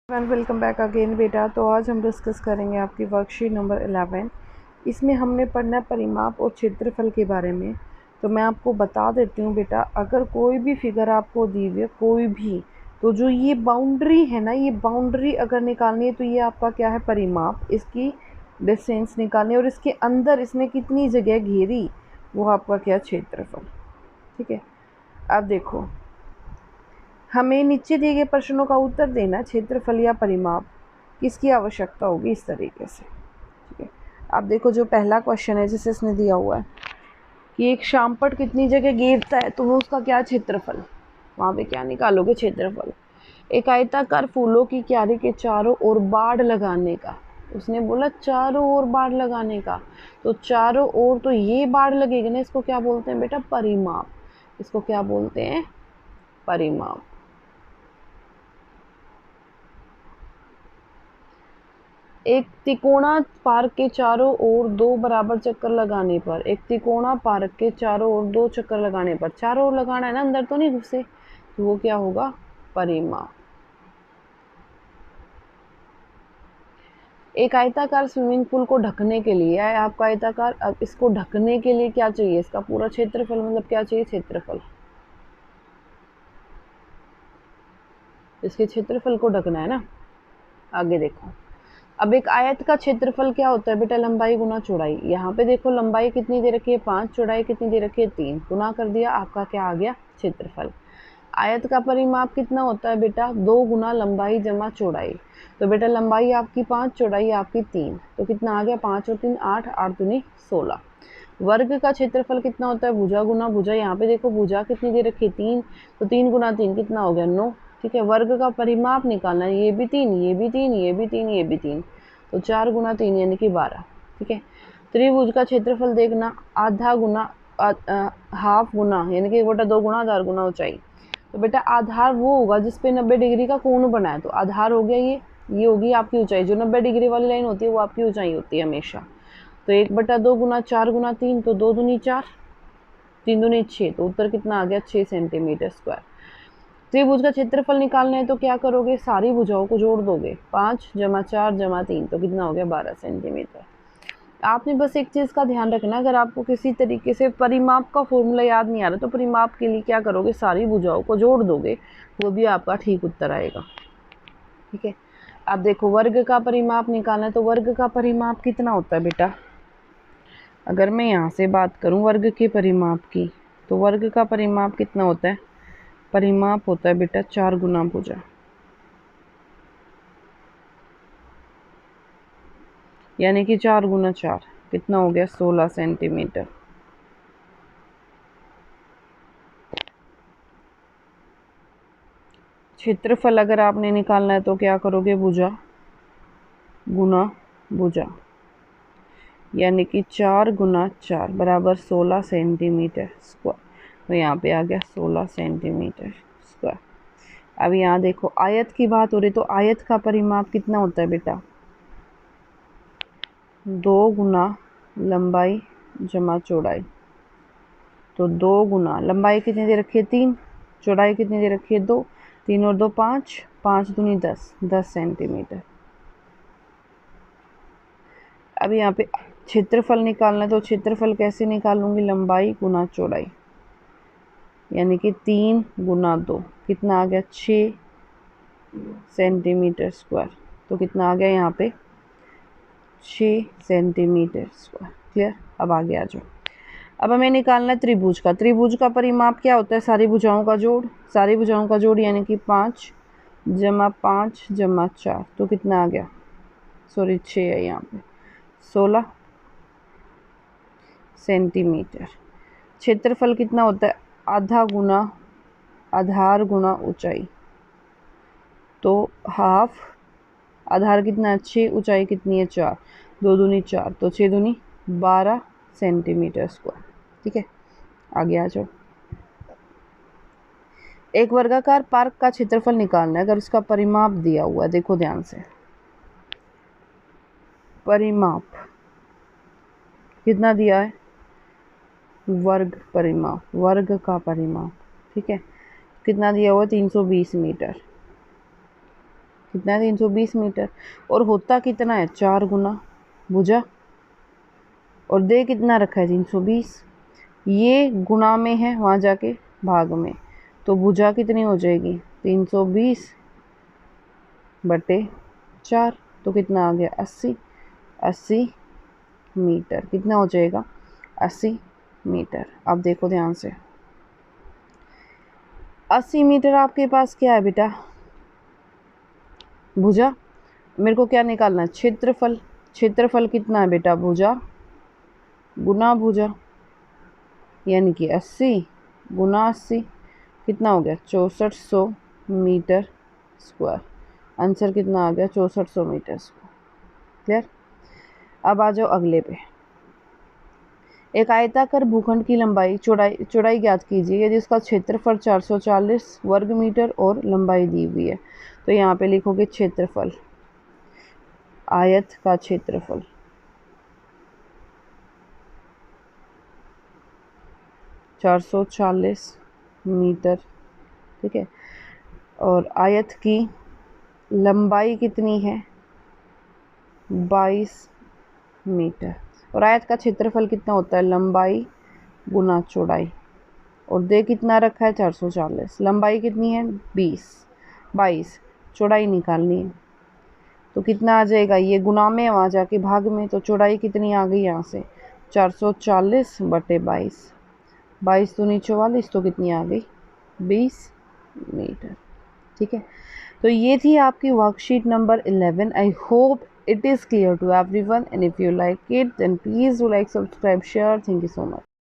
Welcome back again बेटा। तो आज हम डिस्कस करेंगे आपकी वर्कशीट नंबर 11। इसमें हमने पढ़ना परिमाप और क्षेत्रफल के बारे में। तो मैं आपको बता देती हूँ बेटा, अगर कोई भी फिगर आपको दी हुई है कोई भी, तो जो ये बाउंड्री है ना, ये बाउंड्री अगर निकालनी है तो ये आपका क्या है, परिमाप। इसकी डिस्टेंस निकालनी है और इसके अंदर इसने कितनी जगह घेरी वो आपका क्या, क्षेत्रफल। ठीक है, अब देखो हमें नीचे दिए गए प्रश्नों का उत्तर देना, क्षेत्रफल या परिमाप किसकी आवश्यकता होगी, इस तरीके से। ठीक है, अब देखो जो पहला क्वेश्चन है जिसे इसने दिया हुआ है कि एक शामपट कितनी जगह घेरता है, तो वो उसका क्या क्षेत्रफल, वहाँ पे क्या निकालोगे, क्षेत्रफल। एक आयताकार फूलों की क्यारी के चारों ओर बाड़ लगाने का, उसने बोला चारों ओर बाड़ लगाने का, तो चारों ओर तो ये बाड़ लगेगी ना, इसको क्या बोलते हैं बेटा, परिमाप। इसको क्या बोलते हैं, परिमाप। एक तिकोना पार्क के चारों ओर दो बराबर चक्कर लगाने पर, एक तिकोना पार्क के चारों ओर दो चक्कर लगाने पर, चारों ओर लगाना है ना, अंदर तो नहीं घुसे, तो वो क्या होगा, परिमाप। एक आयताकार स्विमिंग पूल को ढकने के लिए है आपका आयताकार, अब इसको ढकने के लिए क्या चाहिए, इसका पूरा क्षेत्रफल, मतलब क्या चाहिए, क्षेत्रफल। इसके क्षेत्रफल को ढकना है ना। आगे देखो, अब एक आयत का क्षेत्रफल क्या होता है बेटा, लंबाई गुना चौड़ाई। यहाँ पे देखो लंबाई कितनी दे रखी है 5, चौड़ाई कितनी दे रखी है 3, गुना कर दिया, आपका क्या आ गया, क्षेत्रफल। आयत का परिमाप कितना होता है बेटा, 2 गुना लंबाई जमा चौड़ाई। तो बेटा लंबाई आपकी 5, चौड़ाई आपकी 3, तो कितना आ गया, 5 और 3 8, 8 दूनी 16। वर्ग का क्षेत्रफल कितना होता है, भुजा गुना भुजा। यहाँ पे देखो भुजा कितनी दे रखी है 3, तो 3 गुना 3 कितना हो गया, 9। ठीक है, वर्ग का परिमाप निकालना है, ये भी 3, ये भी 3, ये भी 3, ये भी 3, तो 4 गुना 3 यानी कि 12। ठीक है, त्रिभुज का क्षेत्रफल देखना, आधा गुना हाफ गुना, यानी कि 1/2 गुना आधार गुना ऊंचाई। तो बेटा आधार वो होगा जिसपे 90 डिग्री का कोण बना है, तो आधार हो गया ये होगी आपकी ऊंचाई। जो 90 डिग्री वाली लाइन होती है वो आपकी ऊंचाई होती है हमेशा। तो 1/2 गुना 4 गुना 3, तो 2 दूनी 4, 3 दूनी 6, तो उत्तर कितना आ गया, 6 सेंटीमीटर स्क्वायर। त्रिभुज का क्षेत्रफल निकालना है तो क्या करोगे, सारी भुजाओं को जोड़ दोगे, 5 जमा 4 जमा 3, तो कितना हो गया, 12 सेंटीमीटर। आपने बस एक चीज़ का ध्यान रखना, अगर आपको किसी तरीके से परिमाप का फॉर्मूला याद नहीं आ रहा तो परिमाप के लिए क्या करोगे, सारी भुजाओं को जोड़ दोगे, वो भी आपका ठीक उत्तर आएगा। ठीक है, अब देखो वर्ग का परिमाप निकालना है, तो वर्ग का परिमाप कितना होता है बेटा, अगर मैं यहाँ से बात करूँ वर्ग के परिमाप की, तो वर्ग का परिमाप कितना होता है, परिमाप होता है बेटा 4 गुना भुजा, यानी कि 4 गुना 4 कितना हो गया, 16 सेंटीमीटर। क्षेत्रफल अगर आपने निकालना है तो क्या करोगे, भुजा गुना भुजा, यानी कि 4 गुना 4 बराबर 16 सेंटीमीटर स्क्वायर। तो यहाँ पे आ गया 16 सेंटीमीटर स्क्वायर। अब यहाँ देखो आयत की बात हो रही, तो आयत का परिमाप कितना होता है बेटा, 2 गुना लंबाई जमा चौड़ाई। तो 2 गुना लंबाई कितनी दे रखी है 3, चौड़ाई कितनी दे रखी है 2, 3 और 2 5, 5 दूनी 10, 10 सेंटीमीटर। अब यहाँ पे क्षेत्रफल निकालना है, तो क्षेत्रफल कैसे निकालूंगी, लंबाई गुना चौड़ाई, यानी कि 3 गुना 2 कितना आ गया, 6 सेंटीमीटर स्क्वायर। तो कितना आ गया यहाँ पे, 6 सेंटीमीटर स्क्वायर। क्लियर, अब आगे आ जाओ। अब हमें निकालना है त्रिभुज का। त्रिभुज का परिमाप क्या होता है, सारी भुजाओं का जोड़, सारी भुजाओं का जोड़, यानी कि 5 जमा 5 जमा 4, तो कितना आ गया, सॉरी 6 है यहाँ पे, 16 सेंटीमीटर। क्षेत्रफल कितना होता है, आधा गुना आधार गुना ऊंचाई, तो हाफ, आधार कितना है 6, ऊंचाई कितनी है 4, 2 दूनी 4, तो 6 दूनी 12 सेंटीमीटर स्क्वायर। ठीक है, आगे आ जाओ। एक वर्गाकार पार्क का क्षेत्रफल निकालना है, अगर उसका परिमाप दिया हुआ है, देखो ध्यान से, परिमाप कितना दिया है, वर्ग परिमाप, वर्ग का परिमाप। ठीक है, कितना दिया हुआ है, 320 मीटर। कितना है 320 मीटर। और होता कितना है 4 गुना भुजा, और दे कितना रखा है 320, ये गुना में है वहाँ जाके भाग में, तो भुजा कितनी हो जाएगी 320 बटे 4, तो कितना आ गया 80, 80 मीटर। कितना हो जाएगा 80 मीटर। अब देखो ध्यान से, 80 मीटर आपके पास क्या है बेटा भुजा, मेरे को क्या निकालना है क्षेत्रफल। क्षेत्रफल कितना है बेटा भुजा गुना भुजा, यानी कि 80 गुना 80 कितना हो गया 6400 मीटर स्क्वायर। आंसर कितना आ गया 6400 मीटर स्क्वायर। क्लियर। अब आ जाओ अगले पे। एक आयताकार भूखंड की लंबाई चौड़ाई ज्ञात कीजिए यदि उसका क्षेत्रफल 440 वर्ग मीटर और लंबाई दी हुई है। तो यहाँ पे लिखोगे क्षेत्रफल, आयत का क्षेत्रफल 440 मीटर, ठीक है, और आयत की लंबाई कितनी है 22 मीटर। और आयत का क्षेत्रफल कितना होता है लंबाई गुना चौड़ाई, और दे कितना रखा है 440, लंबाई कितनी है 22, चौड़ाई निकालनी है। तो कितना आ जाएगा, ये गुना में वहाँ जाके भाग में, तो चौड़ाई कितनी आ गई यहाँ से 440 बटे 22, 22 दूनी 44, तो कितनी आ गई 20 मीटर। ठीक है, तो ये थी आपकी worksheet number 11। I hope it is clear to everyone, and if you like it then please do like, subscribe, share. Thank you so much.